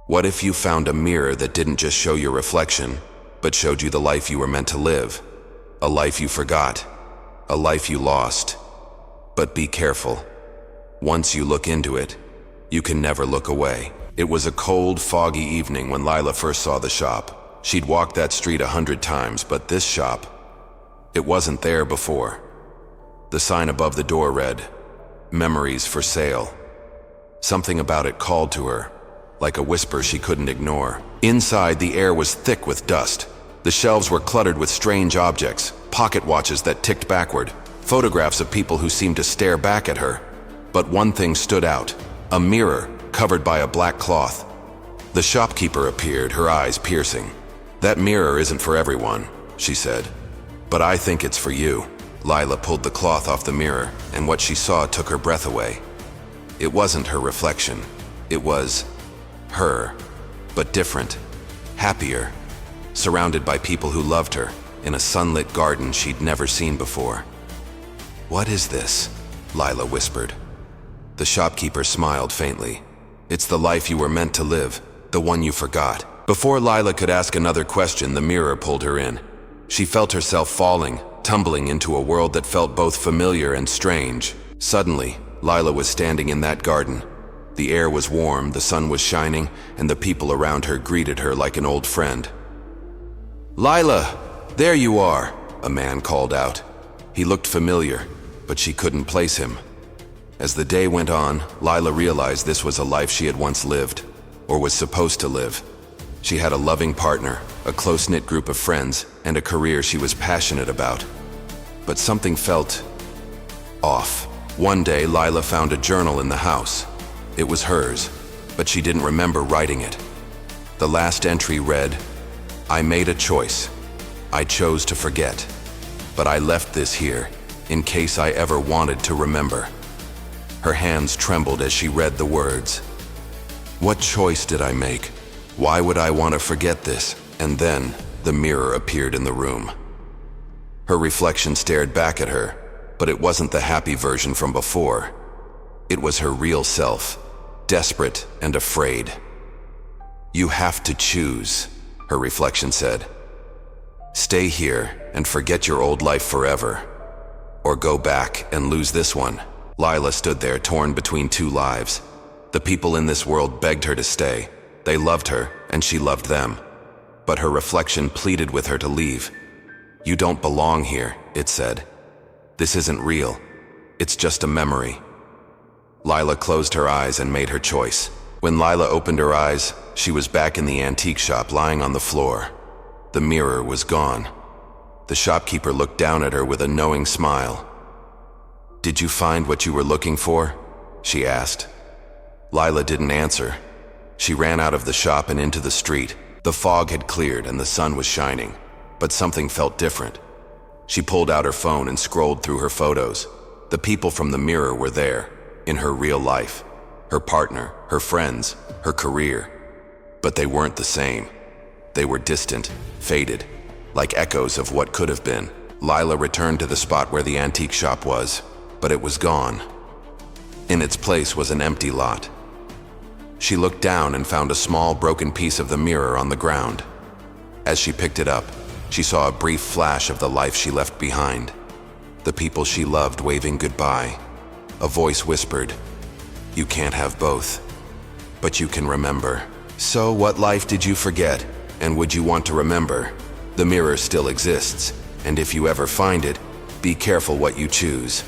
What if you found a mirror that didn't just show your reflection, but showed you the life you were meant to live? A life you forgot. A life you lost. But be careful. Once you look into it, you can never look away. It was a cold, foggy evening when Lila first saw the shop. She'd walked that street 100 times, but this shop, it wasn't there before. The sign above the door read, "Memories for sale." Something about it called to her, like a whisper she couldn't ignore. Inside, the air was thick with dust. The shelves were cluttered with strange objects, pocket watches that ticked backward, photographs of people who seemed to stare back at her. But one thing stood out, a mirror covered by a black cloth. The shopkeeper appeared, her eyes piercing. "That mirror isn't for everyone," she said, "but I think it's for you." Lila pulled the cloth off the mirror, and what she saw took her breath away. It wasn't her reflection. It was her, but different, happier, surrounded by people who loved her, in a sunlit garden she'd never seen before. "What is this?" Lila whispered. The shopkeeper smiled faintly. "It's the life you were meant to live, the one you forgot." Before Lila could ask another question, the mirror pulled her in. She felt herself falling, tumbling into a world that felt both familiar and strange. Suddenly, Lila was standing in that garden. The air was warm, the sun was shining, and the people around her greeted her like an old friend. "Lila, there you are," a man called out. He looked familiar, but she couldn't place him. As the day went on, Lila realized this was a life she had once lived, or was supposed to live. She had a loving partner, a close-knit group of friends, and a career she was passionate about. But something felt off. One day, Lila found a journal in the house. It was hers, but she didn't remember writing it. The last entry read, "I made a choice. I chose to forget. But I left this here, in case I ever wanted to remember." Her hands trembled as she read the words. What choice did I make? Why would I want to forget this? And then, the mirror appeared in the room. Her reflection stared back at her, but it wasn't the happy version from before. It was her real self, desperate and afraid. "You have to choose," her reflection said. "Stay here and forget your old life forever, or go back and lose this one." Lila stood there, torn between two lives. The people in this world begged her to stay. They loved her, and she loved them. But her reflection pleaded with her to leave. "You don't belong here," it said. "This isn't real. It's just a memory." Lila closed her eyes and made her choice. When Lila opened her eyes, she was back in the antique shop, lying on the floor. The mirror was gone. The shopkeeper looked down at her with a knowing smile. "Did you find what you were looking for?" she asked. Lila didn't answer. She ran out of the shop and into the street. The fog had cleared and the sun was shining, but something felt different. She pulled out her phone and scrolled through her photos. The people from the mirror were there, in her real life. Her partner, her friends, her career. But they weren't the same. They were distant, faded, like echoes of what could have been. Lila returned to the spot where the antique shop was, but it was gone. In its place was an empty lot. She looked down and found a small broken piece of the mirror on the ground. As she picked it up, she saw a brief flash of the life she left behind. The people she loved waving goodbye. A voice whispered, "You can't have both, but you can remember." So what life did you forget, and would you want to remember? The mirror still exists, and if you ever find it, be careful what you choose.